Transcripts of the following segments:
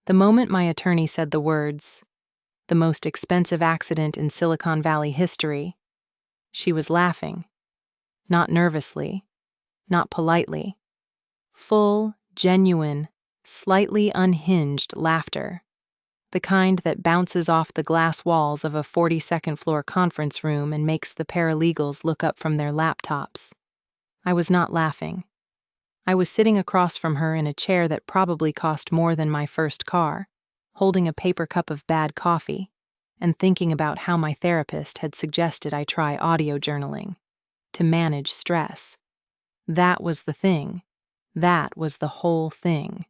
The moment my attorney said the words, "the most expensive accident in Silicon Valley history," she was laughing. Not nervously, not politely. Full, genuine, slightly unhinged laughter. The kind that bounces off the glass walls of a 42nd floor conference room and makes the paralegals look up from their laptops. I was not laughing. I was sitting across from her in a chair that probably cost more than my first car, holding a paper cup of bad coffee, and thinking about how my therapist had suggested I try audio journaling to manage stress. That was the thing. That was the whole thing.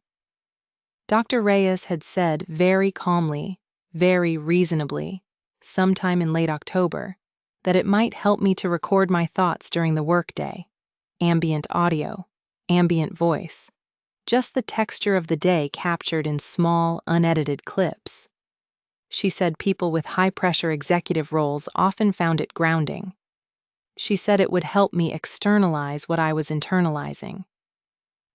Dr. Reyes had said very calmly, very reasonably, sometime in late October, that it might help me to record my thoughts during the workday. Ambient audio, ambient voice, just the texture of the day captured in small, unedited clips. She said people with high-pressure executive roles often found it grounding. She said it would help me externalize what I was internalizing.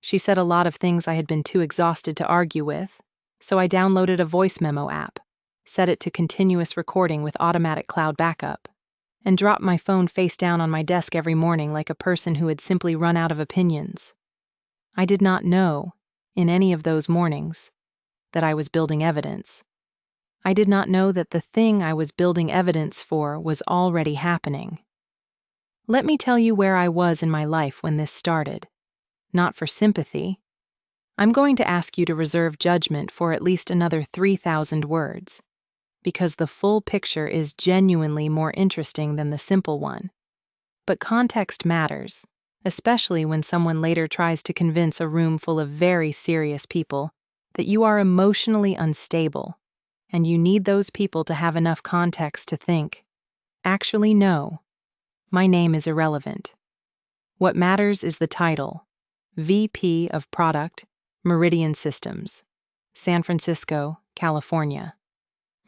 She said a lot of things I had been too exhausted to argue with, so I downloaded a voice memo app, set it to continuous recording with automatic cloud backup, and dropped my phone face down on my desk every morning like a person who had simply run out of opinions. I did not know, in any of those mornings, that I was building evidence. I did not know that the thing I was building evidence for was already happening. Let me tell you where I was in my life when this started. Not for sympathy. I'm going to ask you to reserve judgment for at least another 3,000 words, because the full picture is genuinely more interesting than the simple one. But context matters, especially when someone later tries to convince a room full of very serious people that you are emotionally unstable, and you need those people to have enough context to think, actually, no, my name is irrelevant. What matters is the title. VP of Product, Meridian Systems, San Francisco, California.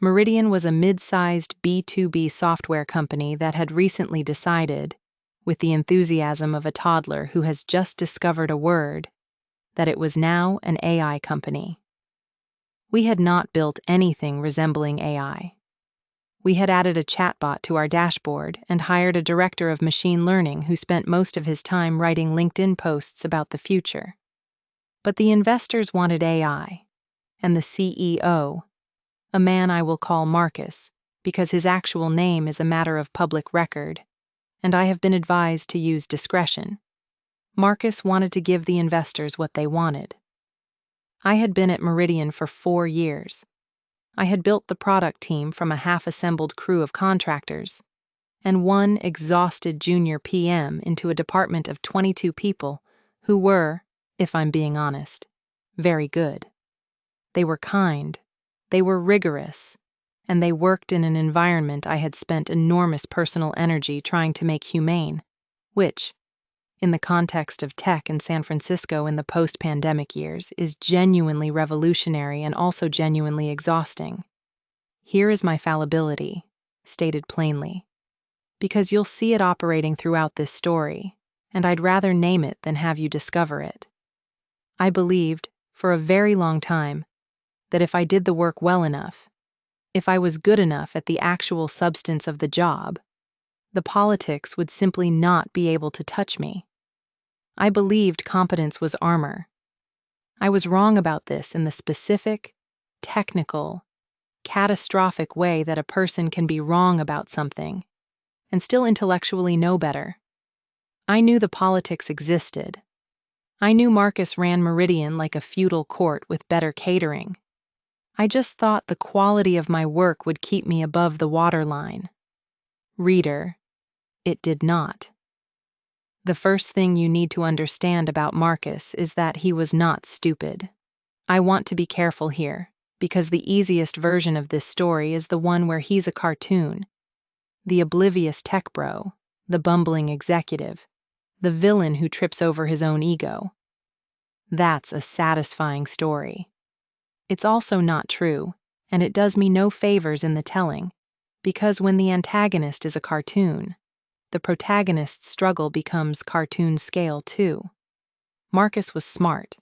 Meridian was a mid-sized B2B software company that had recently decided, with the enthusiasm of a toddler who has just discovered a word, that it was now an AI company. We had not built anything resembling AI. We had added a chatbot to our dashboard and hired a director of machine learning who spent most of his time writing LinkedIn posts about the future. But the investors wanted AI, and the CEO, a man I will call Marcus, because his actual name is a matter of public record, and I have been advised to use discretion. Marcus wanted to give the investors what they wanted. I had been at Meridian for 4 years. I had built the product team from a half-assembled crew of contractors, and one exhausted junior PM into a department of 22 people who were, if I'm being honest, very good. They were kind, they were rigorous, and they worked in an environment I had spent enormous personal energy trying to make humane, which, in the context of tech in San Francisco in the post-pandemic years, is genuinely revolutionary and also genuinely exhausting. Here is my fallibility, stated plainly, because you'll see it operating throughout this story, and I'd rather name it than have you discover it. I believed, for a very long time, that if I did the work well enough, if I was good enough at the actual substance of the job, the politics would simply not be able to touch me. I believed competence was armor. I was wrong about this in the specific, technical, catastrophic way that a person can be wrong about something and still intellectually know better. I knew the politics existed. I knew Marcus ran Meridian like a feudal court with better catering. I just thought the quality of my work would keep me above the waterline. Reader, it did not. The first thing you need to understand about Marcus is that he was not stupid. I want to be careful here, because the easiest version of this story is the one where he's a cartoon. The oblivious tech bro, the bumbling executive, the villain who trips over his own ego. That's a satisfying story. It's also not true, and it does me no favors in the telling, because when the antagonist is a cartoon, the protagonist's struggle becomes cartoon scale too. Marcus was smart.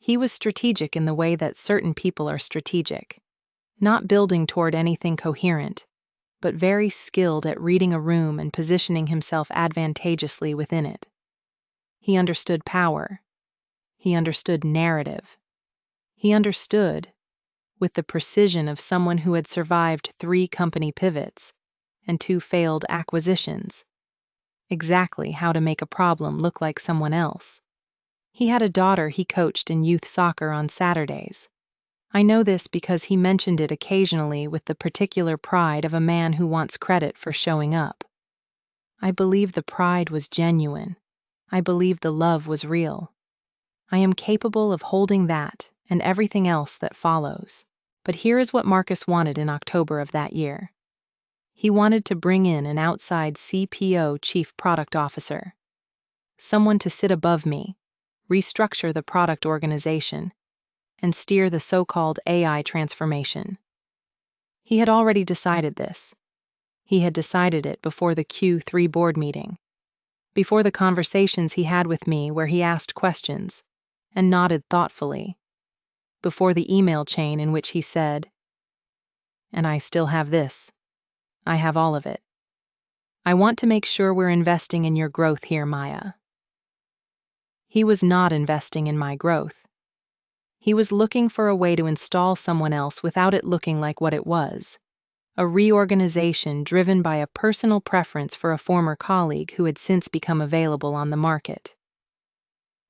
He was strategic in the way that certain people are strategic, not building toward anything coherent, but very skilled at reading a room and positioning himself advantageously within it. He understood power. He understood narrative. He understood, with the precision of someone who had survived 3 company pivots and 2 failed acquisitions, exactly how to make a problem look like someone else. He had a daughter he coached in youth soccer on Saturdays. I know this because he mentioned it occasionally with the particular pride of a man who wants credit for showing up. I believe the pride was genuine. I believe the love was real. I am capable of holding that and everything else that follows. But here is what Marcus wanted in October of that year. He wanted to bring in an outside CPO, Chief Product Officer, someone to sit above me, restructure the product organization, and steer the so-called AI transformation. He had already decided this. He had decided it before the Q3 board meeting, before the conversations he had with me where he asked questions and nodded thoughtfully, before the email chain in which he said, "And I still have this. I have all of it. I want to make sure we're investing in your growth here, Maya." He was not investing in my growth. He was looking for a way to install someone else without it looking like what it was, a reorganization driven by a personal preference for a former colleague who had since become available on the market.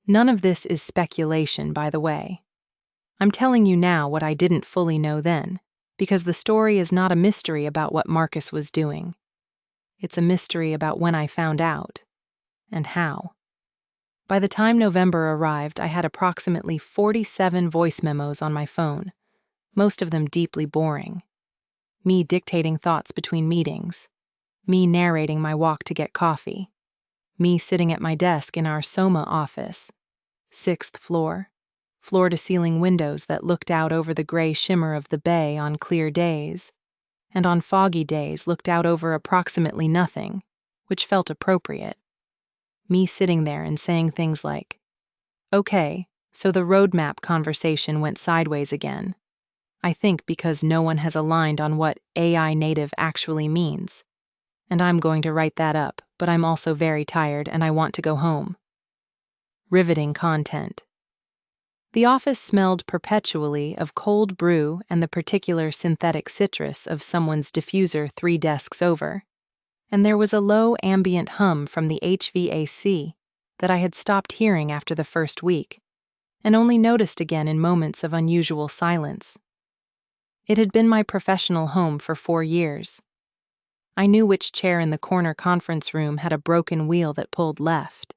None of this is speculation, by the way. I'm telling you now what I didn't fully know then, because the story is not a mystery about what Marcus was doing. It's a mystery about when I found out, and how. By the time November arrived, I had approximately 47 voice memos on my phone, most of them deeply boring. Me dictating thoughts between meetings, me narrating my walk to get coffee, me sitting at my desk in our Soma office, 6th floor, floor-to-ceiling windows that looked out over the gray shimmer of the bay on clear days, and on foggy days looked out over approximately nothing, which felt appropriate. Me sitting there and saying things like, "Okay, so the roadmap conversation went sideways again. I think because no one has aligned on what AI native actually means. And I'm going to write that up, but I'm also very tired and I want to go home." Riveting content. The office smelled perpetually of cold brew and the particular synthetic citrus of someone's diffuser 3 desks over, and there was a low ambient hum from the HVAC that I had stopped hearing after the first week, and only noticed again in moments of unusual silence. It had been my professional home for 4 years. I knew which chair in the corner conference room had a broken wheel that pulled left.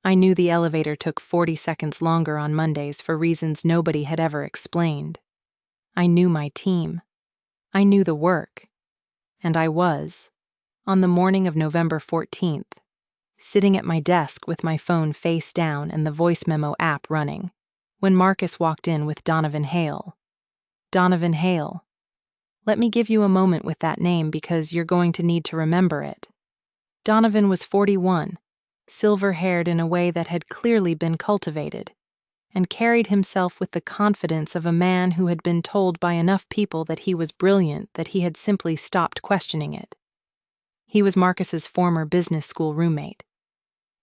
I knew the elevator took 40 seconds longer on Mondays for reasons nobody had ever explained. I knew my team. I knew the work. And I was, on the morning of November 14th, sitting at my desk with my phone face down and the voice memo app running, when Marcus walked in with Donovan Hale. Donovan Hale. Let me give you a moment with that name because you're going to need to remember it. Donovan was 41, silver-haired in a way that had clearly been cultivated, and carried himself with the confidence of a man who had been told by enough people that he was brilliant that he had simply stopped questioning it. He was Marcus's former business school roommate.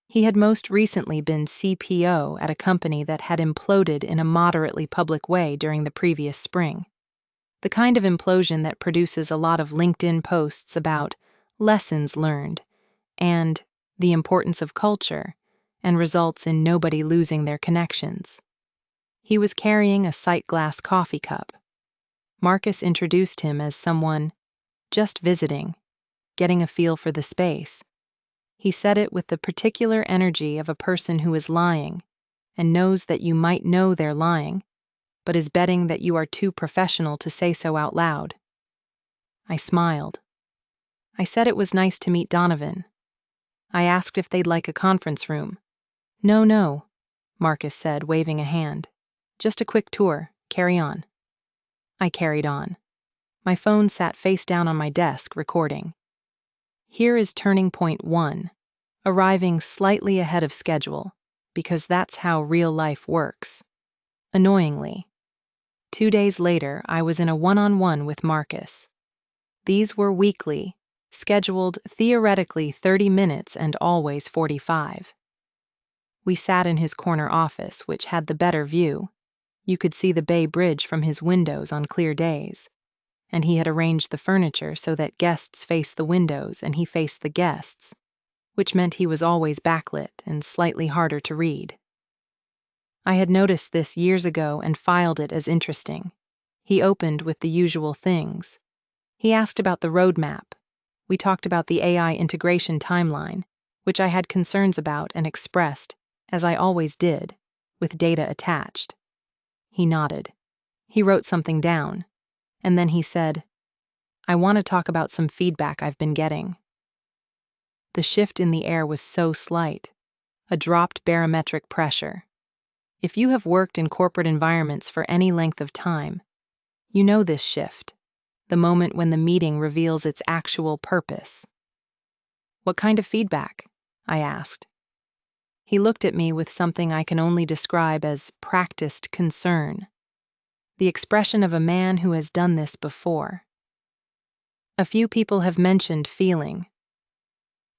He had most recently been CPO at a company that had imploded in a moderately public way during the previous spring. The kind of implosion that produces a lot of LinkedIn posts about lessons learned and the importance of culture and results in nobody losing their connections. He was carrying a sight glass coffee cup. Marcus introduced him as someone just visiting, getting a feel for the space. He said it with the particular energy of a person who is lying and knows that you might know they're lying, but is betting that you are too professional to say so out loud. I smiled. I said it was nice to meet Donovan. I asked if they'd like a conference room. No, Marcus said, waving a hand. Just a quick tour. Carry on. I carried on. My phone sat face down on my desk, recording. Here is turning point 1, arriving slightly ahead of schedule, because that's how real life works. Annoyingly. 2 days later, I was in a one-on-one with Marcus. These were weekly, scheduled theoretically 30 minutes and always 45. We sat in his corner office, which had the better view. You could see the Bay Bridge from his windows on clear days, and he had arranged the furniture so that guests faced the windows and he faced the guests, which meant he was always backlit and slightly harder to read. I had noticed this years ago and filed it as interesting. He opened with the usual things. He asked about the roadmap. We talked about the AI integration timeline, which I had concerns about and expressed, as I always did, with data attached. He nodded. He wrote something down, and then he said, "I want to talk about some feedback I've been getting." The shift in the air was so slight, a dropped barometric pressure. If you have worked in corporate environments for any length of time, you know this shift, the moment when the meeting reveals its actual purpose. "What kind of feedback?" I asked. He looked at me with something I can only describe as practiced concern, the expression of a man who has done this before. "A few people have mentioned feeling.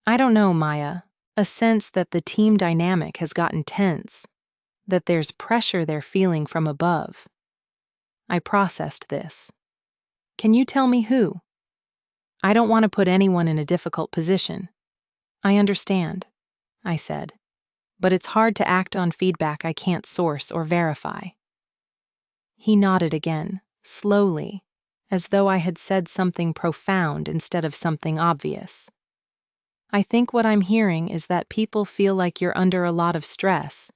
I don't know, Maya, a sense that the team dynamic has gotten tense, that there's pressure they're feeling from above." I processed this. "Can you tell me who?" "I don't want to put anyone in a difficult position." "I understand," I said, "but it's hard to act on feedback I can't source or verify." He nodded again, slowly, as though I had said something profound instead of something obvious. "I think what I'm hearing is that people feel like you're under a lot of stress,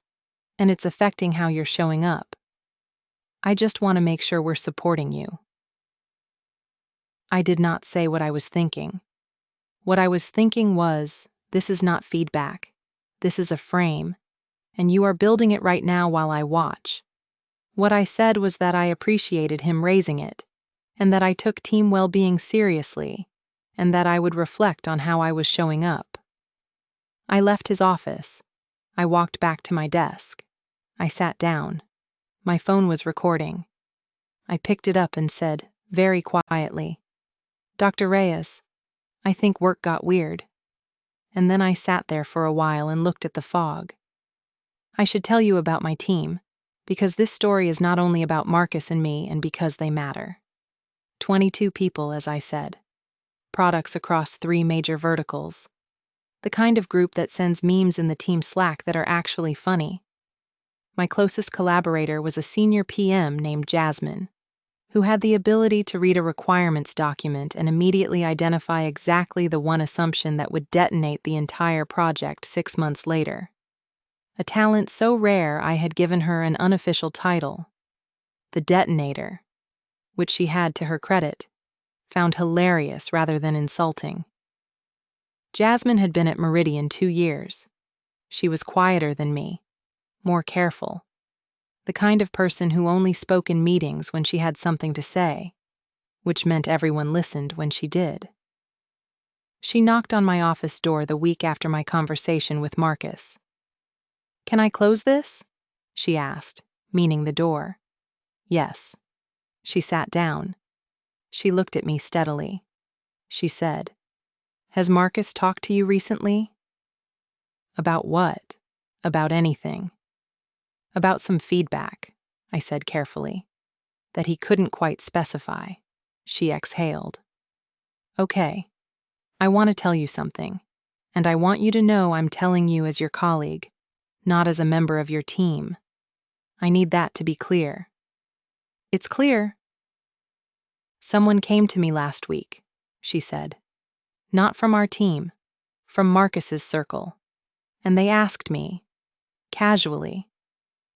and it's affecting how you're showing up. I just want to make sure we're supporting you." I did not say what I was thinking. What I was thinking was, this is not feedback. This is a frame, and you are building it right now while I watch. What I said was that I appreciated him raising it, and that I took team well-being seriously, and that I would reflect on how I was showing up. I left his office. I walked back to my desk. I sat down. My phone was recording. I picked it up and said, very quietly, "Dr. Reyes, I think work got weird." And then I sat there for a while and looked at the fog. I should tell you about my team, because this story is not only about Marcus and me, and because they matter. 22 people, as I said. Products across 3 major verticals. The kind of group that sends memes in the team Slack that are actually funny. My closest collaborator was a senior PM named Jasmine, who had the ability to read a requirements document and immediately identify exactly the one assumption that would detonate the entire project 6 months later. A talent so rare I had given her an unofficial title, the detonator, which she had, to her credit, found hilarious rather than insulting. Jasmine had been at Meridian 2 years. She was quieter than me, more careful, the kind of person who only spoke in meetings when she had something to say, which meant everyone listened when she did. She knocked on my office door the week after my conversation with Marcus. "Can I close this?" she asked, meaning the door. "Yes." She sat down. She looked at me steadily. She said, "Has Marcus talked to you recently?" "About what?" "About anything." "About some feedback," I said carefully. That he couldn't quite specify. She exhaled. "Okay. I want to tell you something, and I want you to know I'm telling you as your colleague, not as a member of your team. I need that to be clear." "It's clear." "Someone came to me last week," she said. "Not from our team, from Marcus's circle. And they asked me, casually,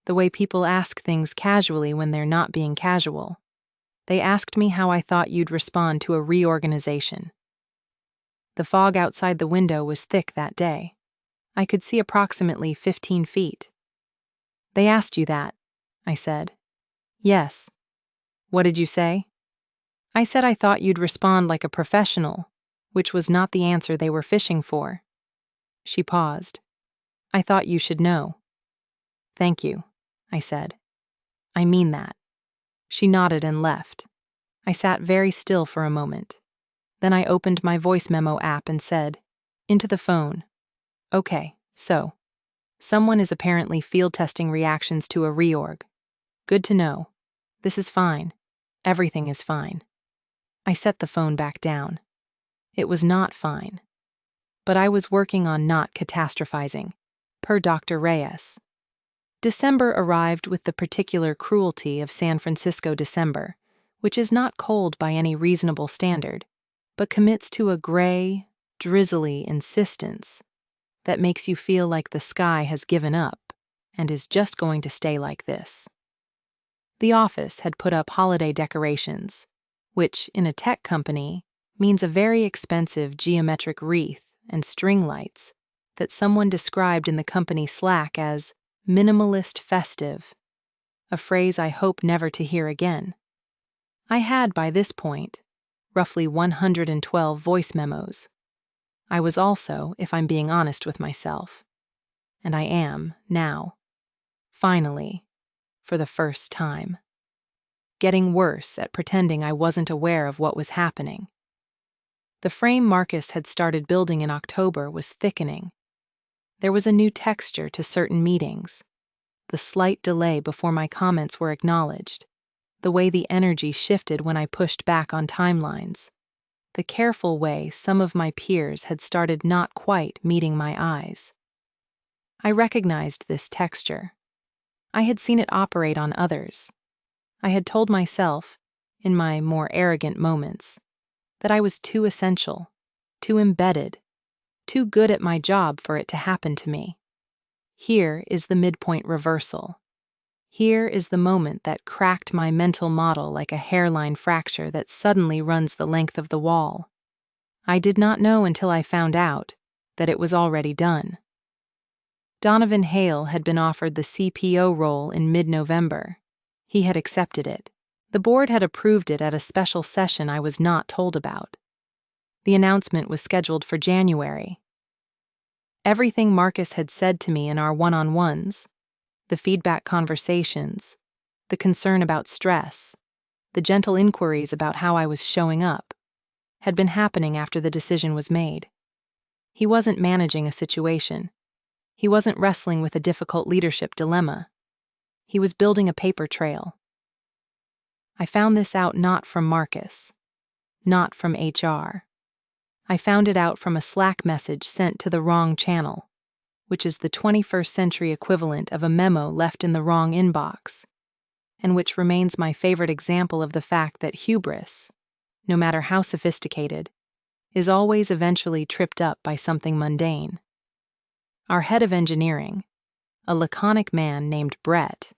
the way people ask things casually when they're not being casual. They asked me how I thought you'd respond to a reorganization." The fog outside the window was thick that day. I could see approximately 15 feet. "They asked you that," I said. "Yes." "What did you say?" "I said I thought you'd respond like a professional," which was not the answer they were fishing for. She paused. "I thought you should know." "Thank you," I said. I mean that." She nodded and left. I sat very still for a moment. Then I opened my voice memo app and said, into the phone, "Okay, so someone is apparently field testing reactions to a reorg. Good to know. This is fine. Everything is fine." I set the phone back down. It was not fine. But I was working on not catastrophizing, per Dr. Reyes. December arrived with the particular cruelty of San Francisco December, which is not cold by any reasonable standard, but commits to a gray, drizzly insistence that makes you feel like the sky has given up and is just going to stay like this. The office had put up holiday decorations, which, in a tech company, means a very expensive geometric wreath and string lights that someone described in the company Slack as minimalist festive, a phrase I hope never to hear again. I had, by this point, roughly 112 voice memos. I was also, if I'm being honest with myself, and I am now, finally, for the first time, getting worse at pretending I wasn't aware of what was happening. The frame Marcus had started building in October was thickening. There was a new texture to certain meetings, the slight delay before my comments were acknowledged, the way the energy shifted when I pushed back on timelines, the careful way some of my peers had started not quite meeting my eyes. I recognized this texture. I had seen it operate on others. I had told myself, in my more arrogant moments, that I was too essential, too embedded, too good at my job for it to happen to me. Here is the midpoint reversal. Here is the moment that cracked my mental model like a hairline fracture that suddenly runs the length of the wall. I did not know until I found out that it was already done. Donovan Hale had been offered the CPO role in mid-November. He had accepted it. The board had approved it at a special session I was not told about. The announcement was scheduled for January. Everything Marcus had said to me in our one-on-ones, the feedback conversations, the concern about stress, the gentle inquiries about how I was showing up, had been happening after the decision was made. He wasn't managing a situation. He wasn't wrestling with a difficult leadership dilemma. He was building a paper trail. I found this out not from Marcus, not from HR. I found it out from a Slack message sent to the wrong channel, which is the 21st century equivalent of a memo left in the wrong inbox, and which remains my favorite example of the fact that hubris, no matter how sophisticated, is always eventually tripped up by something mundane. Our head of engineering, a laconic man named Brett,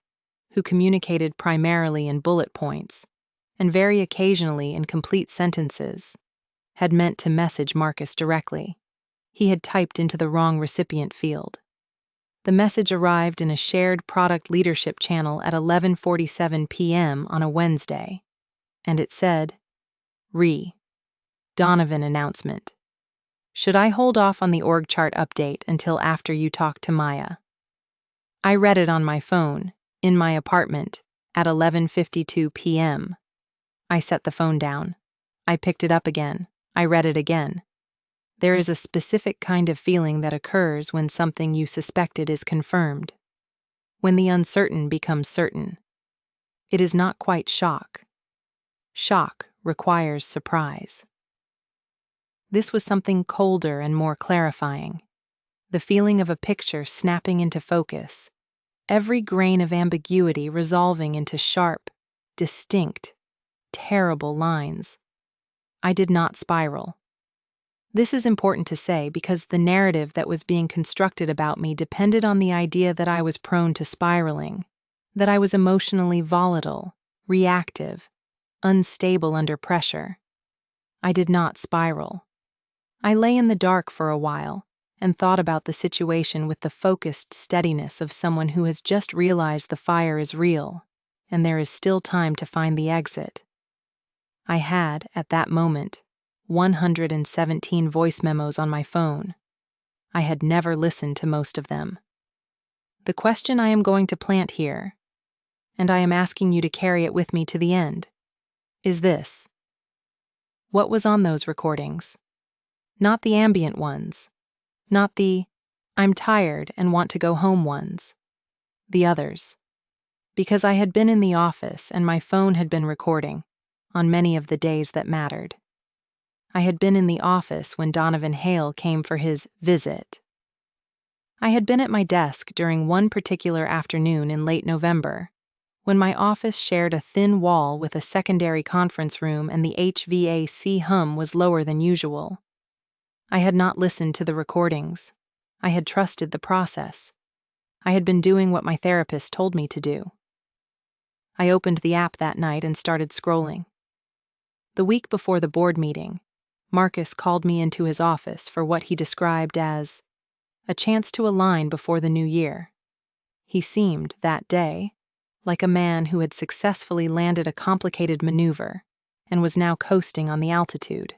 who communicated primarily in bullet points and very occasionally in complete sentences, had meant to message Marcus directly. He had typed into the wrong recipient field. The message arrived in a shared product leadership channel at 11:47 p.m. on a Wednesday, and it said, Donovan announcement. Should I hold off on the org chart update until after you talk to Maya? I read it on my phone, in my apartment, at 11:52 p.m. I set the phone down. I picked it up again. I read it again. There is a specific kind of feeling that occurs when something you suspected is confirmed. When the uncertain becomes certain. It is not quite shock. Shock requires surprise. This was something colder and more clarifying. The feeling of a picture snapping into focus, every grain of ambiguity resolving into sharp, distinct, terrible lines. I did not spiral. This is important to say because the narrative that was being constructed about me depended on the idea that I was prone to spiraling, that I was emotionally volatile, reactive, unstable under pressure. I did not spiral. I lay in the dark for a while and thought about the situation with the focused steadiness of someone who has just realized the fire is real and there is still time to find the exit. I had, at that moment, 117 voice memos on my phone. I had never listened to most of them. The question I am going to plant here, and I am asking you to carry it with me to the end, is this. What was on those recordings? Not the ambient ones. Not the, I'm tired and want to go home ones. The others. Because I had been in the office and my phone had been recording on many of the days that mattered. I had been in the office when Donovan Hale came for his visit. I had been at my desk during one particular afternoon in late November, when my office shared a thin wall with a secondary conference room and the HVAC hum was lower than usual. I had not listened to the recordings. I had trusted the process. I had been doing what my therapist told me to do. I opened the app that night and started scrolling. The week before the board meeting, Marcus called me into his office for what he described as a chance to align before the new year. He seemed, that day, like a man who had successfully landed a complicated maneuver and was now coasting on the altitude.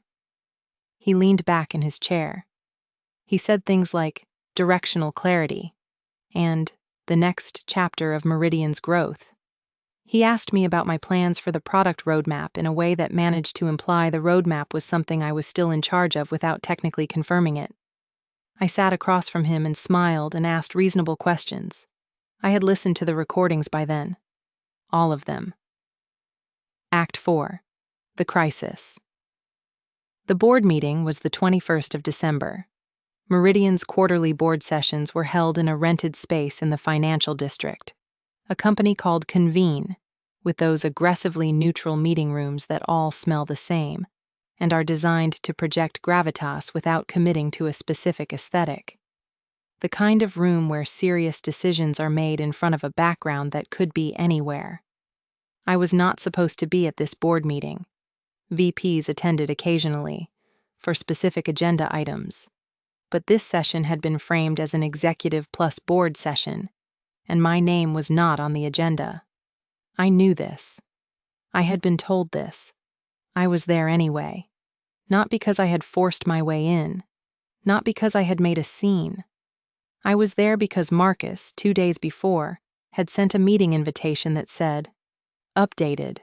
He leaned back in his chair. He said things like directional clarity and the next chapter of Meridian's growth. He asked me about my plans for the product roadmap in a way that managed to imply the roadmap was something I was still in charge of without technically confirming it. I sat across from him and smiled and asked reasonable questions. I had listened to the recordings by then. All of them. Act 4. The Crisis. The board meeting was the 21st of December. Meridian's quarterly board sessions were held in a rented space in the financial district, a company called Convene, with those aggressively neutral meeting rooms that all smell the same and are designed to project gravitas without committing to a specific aesthetic. The kind of room where serious decisions are made in front of a background that could be anywhere. I was not supposed to be at this board meeting. VPs attended occasionally, for specific agenda items, but this session had been framed as an executive plus board session, and my name was not on the agenda. I knew this. I had been told this. I was there anyway. Not because I had forced my way in. Not because I had made a scene. I was there because Marcus, 2 days before, had sent a meeting invitation that said, "Updated.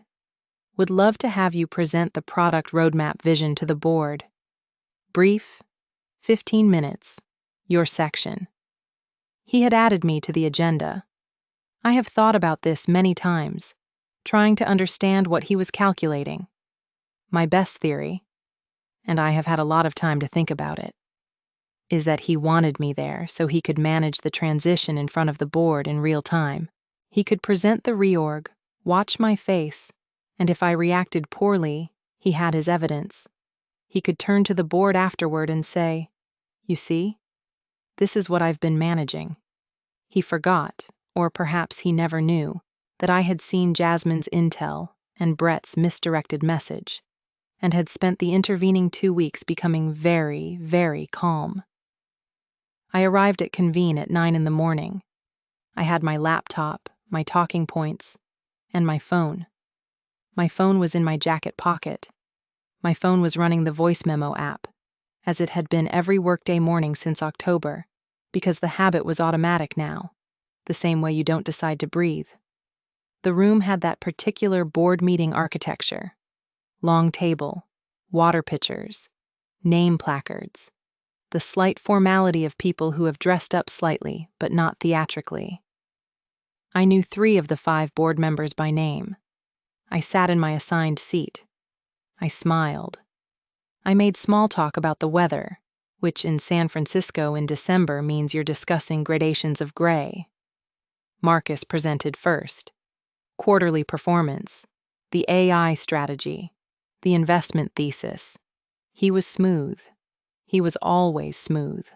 Would love to have you present the product roadmap vision to the board. Brief, 15 minutes. Your section." He had added me to the agenda. I have thought about this many times, trying to understand what he was calculating. My best theory, and I have had a lot of time to think about it, is that he wanted me there so he could manage the transition in front of the board in real time. He could present the reorg, watch my face, and if I reacted poorly, he had his evidence. He could turn to the board afterward and say, "You see? This is what I've been managing." He forgot, or perhaps he never knew, that I had seen Jasmine's intel and Brett's misdirected message, and had spent the intervening 2 weeks becoming very, very calm. I arrived at Convene at 9 in the morning. I had my laptop, my talking points, and my phone. My phone was in my jacket pocket. My phone was running the voice memo app, as it had been every workday morning since October, because the habit was automatic now, the same way you don't decide to breathe. The room had that particular board meeting architecture. Long table, water pitchers, name placards, the slight formality of people who have dressed up slightly, but not theatrically. I knew 3 of the 5 board members by name. I sat in my assigned seat. I smiled. I made small talk about the weather, which in San Francisco in December means you're discussing gradations of gray. Marcus presented first. Quarterly performance, the AI strategy, the investment thesis. He was smooth. He was always smooth.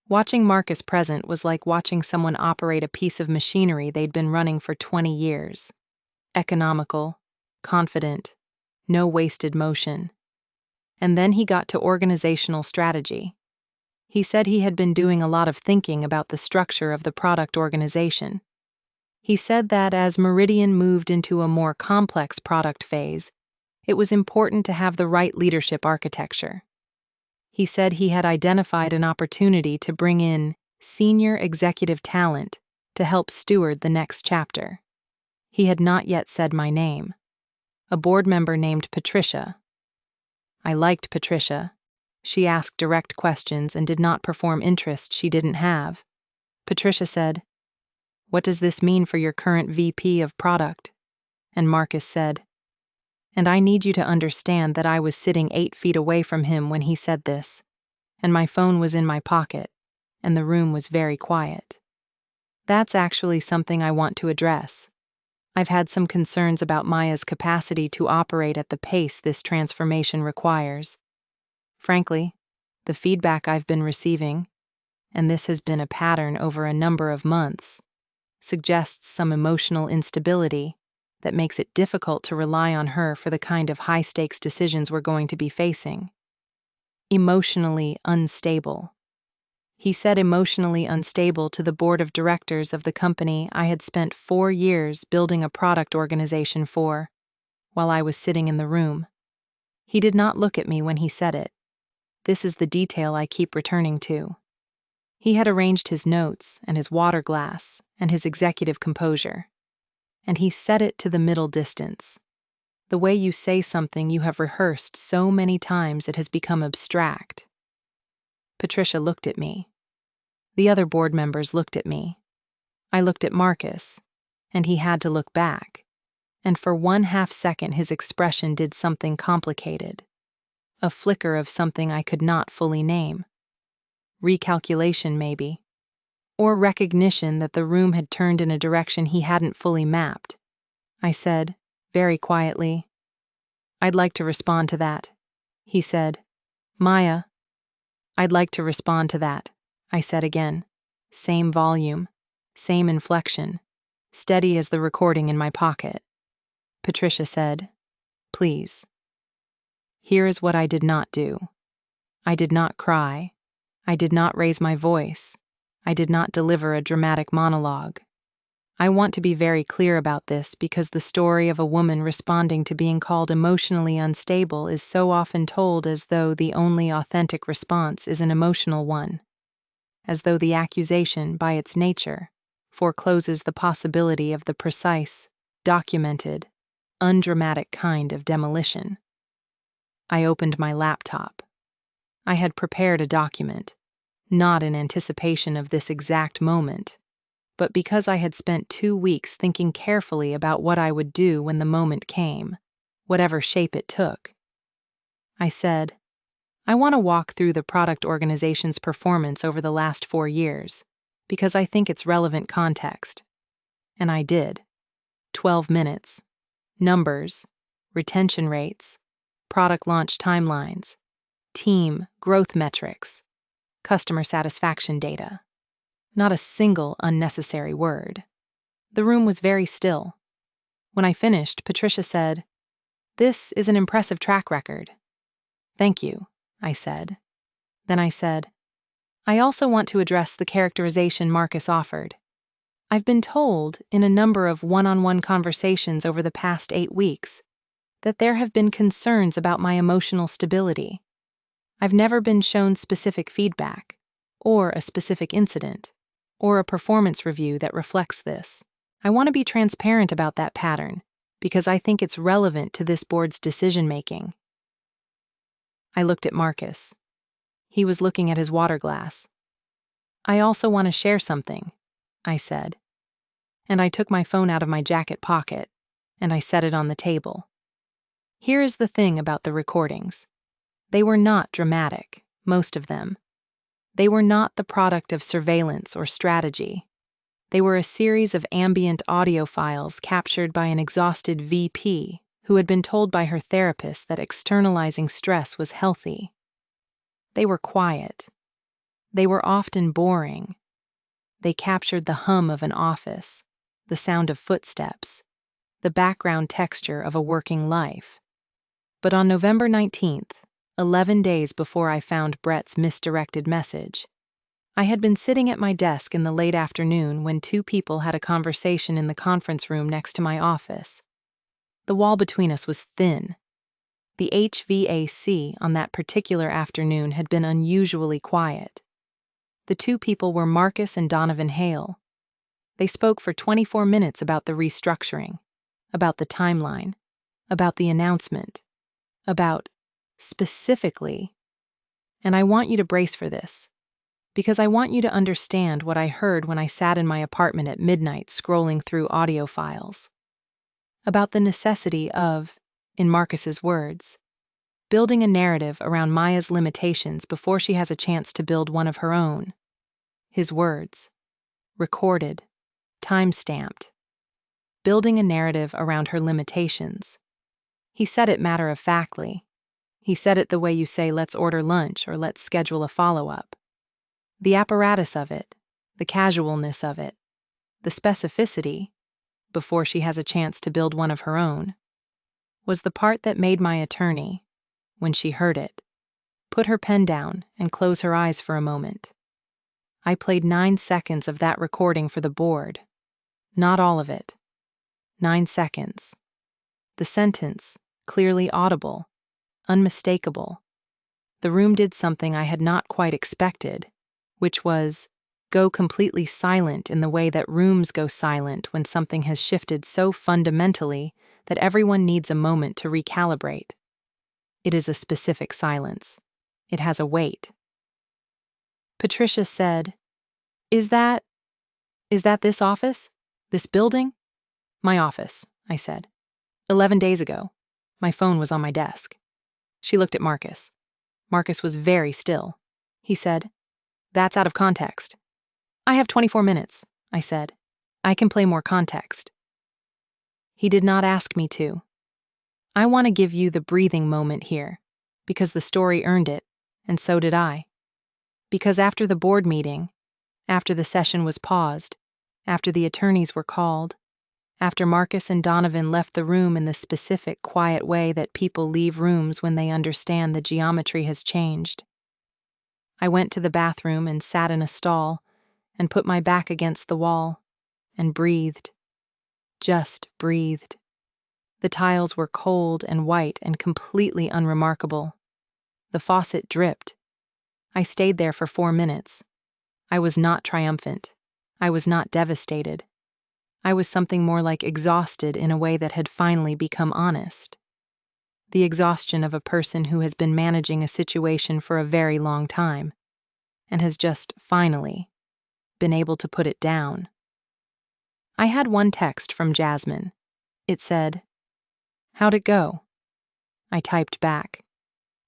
Watching Marcus present was like watching someone operate a piece of machinery they'd been running for 20 years. Economical, confident, no wasted motion. And then he got to organizational strategy. He said he had been doing a lot of thinking about the structure of the product organization. He said that as Meridian moved into a more complex product phase, it was important to have the right leadership architecture. He said he had identified an opportunity to bring in senior executive talent to help steward the next chapter. He had not yet said my name. A board member named Patricia. I liked Patricia. She asked direct questions and did not perform interest she didn't have. Patricia said, "What does this mean for your current VP of product?" And Marcus said, "And I need you to understand that I was sitting 8 feet away from him when he said this, and my phone was in my pocket, and the room was very quiet. That's actually something I want to address. I've had some concerns about Maya's capacity to operate at the pace this transformation requires. Frankly, the feedback I've been receiving, and this has been a pattern over a number of months, suggests some emotional instability that makes it difficult to rely on her for the kind of high-stakes decisions we're going to be facing. Emotionally unstable." He said emotionally unstable to the board of directors of the company I had spent 4 years building a product organization for, while I was sitting in the room. He did not look at me when he said it. This is the detail I keep returning to. He had arranged his notes and his water glass and his executive composure, and he set it to the middle distance. The way you say something you have rehearsed so many times it has become abstract. Patricia looked at me. The other board members looked at me. I looked at Marcus, and he had to look back, and for 1/2 second his expression did something complicated. A flicker of something I could not fully name. Recalculation, maybe. Or recognition that the room had turned in a direction he hadn't fully mapped. I said, very quietly, "I'd like to respond to that." He said, "Maya." "I'd like to respond to that," I said again. Same volume, same inflection, steady as the recording in my pocket. Patricia said, "Please." Here is what I did not do. I did not cry. I did not raise my voice. I did not deliver a dramatic monologue. I want to be very clear about this because the story of a woman responding to being called emotionally unstable is so often told as though the only authentic response is an emotional one, as though the accusation, by its nature, forecloses the possibility of the precise, documented, undramatic kind of demolition. I opened my laptop. I had prepared a document, not in anticipation of this exact moment, but because I had spent 2 weeks thinking carefully about what I would do when the moment came, whatever shape it took. I said, "I want to walk through the product organization's performance over the last 4 years, because I think it's relevant context." And I did. 12 minutes. Numbers, retention rates, product launch timelines, team growth metrics, customer satisfaction data. Not a single unnecessary word. The room was very still. When I finished, Patricia said, "This is an impressive track record." "Thank you," I said. Then I said, "I also want to address the characterization Marcus offered. I've been told, in a number of one-on-one conversations over the past 8 weeks, that there have been concerns about my emotional stability. I've never been shown specific feedback, or a specific incident, or a performance review that reflects this. I want to be transparent about that pattern, because I think it's relevant to this board's decision-making." I looked at Marcus. He was looking at his water glass. "I also want to share something," I said. And I took my phone out of my jacket pocket, and I set it on the table. Here is the thing about the recordings. They were not dramatic, most of them. They were not the product of surveillance or strategy. They were a series of ambient audio files captured by an exhausted VP who had been told by her therapist that externalizing stress was healthy. They were quiet. They were often boring. They captured the hum of an office, the sound of footsteps, the background texture of a working life. But on November 19th, 11 days before I found Brett's misdirected message, I had been sitting at my desk in the late afternoon when 2 people had a conversation in the conference room next to my office. The wall between us was thin. The HVAC on that particular afternoon had been unusually quiet. The 2 people were Marcus and Donovan Hale. They spoke for 24 minutes about the restructuring, about the timeline, about the announcement, about, specifically, and I want you to brace for this, because I want you to understand what I heard when I sat in my apartment at midnight scrolling through audio files. About the necessity of, in Marcus's words, building a narrative around Maya's limitations before she has a chance to build one of her own. His words, recorded, time-stamped. Building a narrative around her limitations. He said it matter-of-factly. He said it the way you say, let's order lunch or let's schedule a follow-up. The apparatus of it, the casualness of it, the specificity, before she has a chance to build one of her own, was the part that made my attorney, when she heard it, put her pen down and close her eyes for a moment. I played 9 seconds of that recording for the board. Not all of it. 9 seconds. The sentence, clearly audible, unmistakable. The room did something I had not quite expected, which was go completely silent in the way that rooms go silent when something has shifted so fundamentally that everyone needs a moment to recalibrate. It is a specific silence. It has a weight. Patricia said, Is that this office? This building? My office, I said. 11 days ago. My phone was on my desk. She looked at Marcus. Marcus was very still. He said, That's out of context. I have 24 minutes, I said. I can play more context. He did not ask me to. I want to give you the breathing moment here, because the story earned it, and so did I. Because after the board meeting, after the session was paused, after the attorneys were called, after Marcus and Donovan left the room in the specific, quiet way that people leave rooms when they understand the geometry has changed, I went to the bathroom and sat in a stall and put my back against the wall and breathed. Just breathed. The tiles were cold and white and completely unremarkable. The faucet dripped. I stayed there for 4 minutes. I was not triumphant. I was not devastated. I was something more like exhausted in a way that had finally become honest. The exhaustion of a person who has been managing a situation for a very long time and has just, finally, been able to put it down. I had one text from Jasmine. It said, How'd it go? I typed back.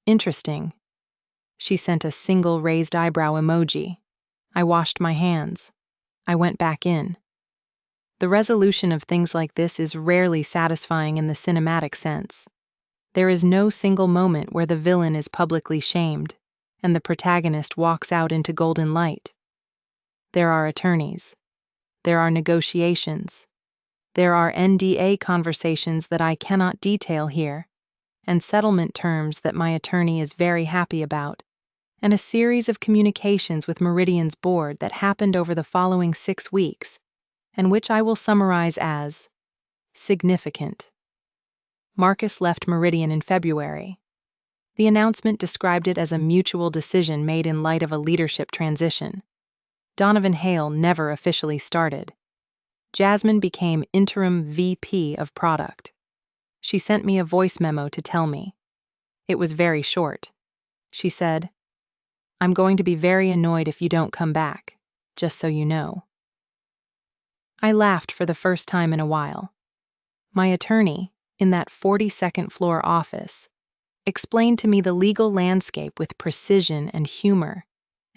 Interesting. She sent a single raised eyebrow emoji. I washed my hands. I went back in. The resolution of things like this is rarely satisfying in the cinematic sense. There is no single moment where the villain is publicly shamed and the protagonist walks out into golden light. There are attorneys. There are negotiations. There are NDA conversations that I cannot detail here, and settlement terms that my attorney is very happy about, and a series of communications with Meridian's board that happened over the following 6 weeks, and which I will summarize as significant. Marcus left Meridian in February. The announcement described it as a mutual decision made in light of a leadership transition. Donovan Hale never officially started. Jasmine became interim VP of product. She sent me a voice memo to tell me. It was very short. She said, I'm going to be very annoyed if you don't come back, just so you know. I laughed for the first time in a while. My attorney, in that 42nd floor office, explained to me the legal landscape with precision and humor,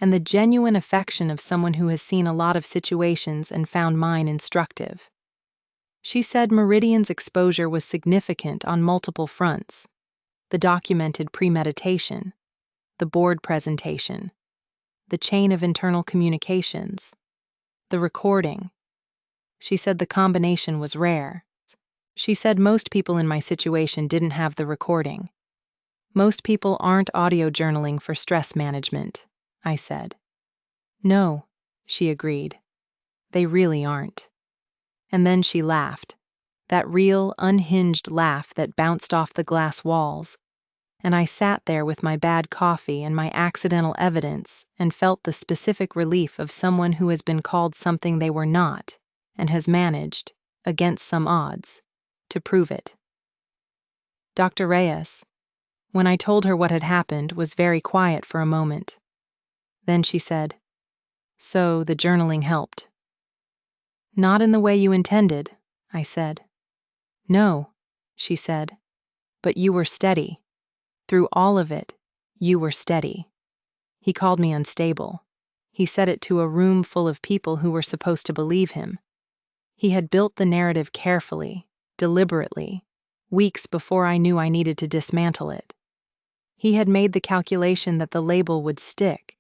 and the genuine affection of someone who has seen a lot of situations and found mine instructive. She said Meridian's exposure was significant on multiple fronts: the documented premeditation, the board presentation, the chain of internal communications, the recording. She said the combination was rare. She said most people in my situation didn't have the recording. Most people aren't audio journaling for stress management, I said. No, she agreed. They really aren't. And then she laughed, that real, unhinged laugh that bounced off the glass walls, and I sat there with my bad coffee and my accidental evidence and felt the specific relief of someone who has been called something they were not, and has managed, against some odds, to prove it. Dr. Reyes, when I told her what had happened, was very quiet for a moment. Then she said, "So the journaling helped." "Not in the way you intended," I said. "No," she said, "but you were steady. Through all of it, you were steady." He called me unstable. He said it to a room full of people who were supposed to believe him. He had built the narrative carefully, deliberately, weeks before I knew I needed to dismantle it. He had made the calculation that the label would stick,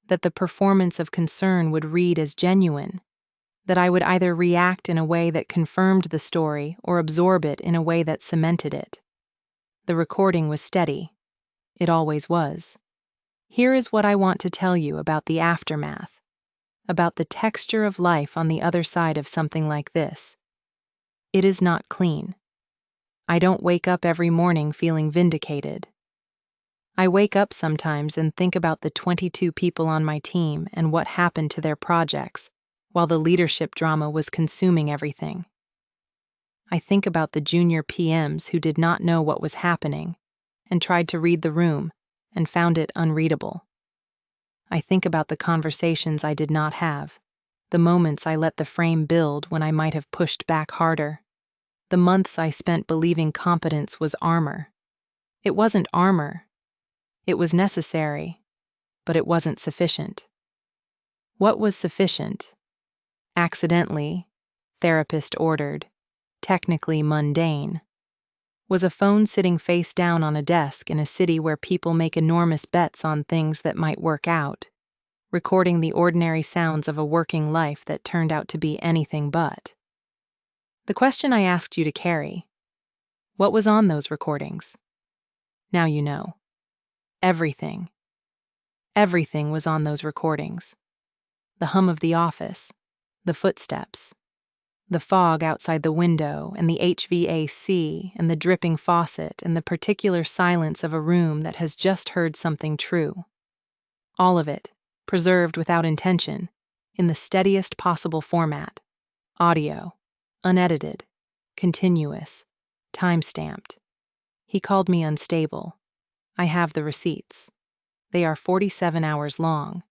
that the performance of concern would read as genuine, that I would either react in a way that confirmed the story or absorb it in a way that cemented it. The recording was steady. It always was. Here is what I want to tell you about the aftermath, about the texture of life on the other side of something like this. It is not clean. I don't wake up every morning feeling vindicated. I wake up sometimes and think about the 22 people on my team and what happened to their projects while the leadership drama was consuming everything. I think about the junior PMs who did not know what was happening and tried to read the room and found it unreadable. I think about the conversations I did not have, the moments I let the frame build when I might have pushed back harder, the months I spent believing competence was armor. It wasn't armor. It was necessary, but it wasn't sufficient. What was sufficient? Accidentally, therapist ordered, technically mundane, was a phone sitting face down on a desk in a city where people make enormous bets on things that might work out, recording the ordinary sounds of a working life that turned out to be anything but. The question I asked you to carry: what was on those recordings? Now you know. Everything. Everything was on those recordings. The hum of the office, the footsteps, the fog outside the window and the HVAC and the dripping faucet and the particular silence of a room that has just heard something true. All of it, preserved without intention, in the steadiest possible format: audio, unedited, continuous, time-stamped. He called me unstable. I have the receipts. They are 47 hours long.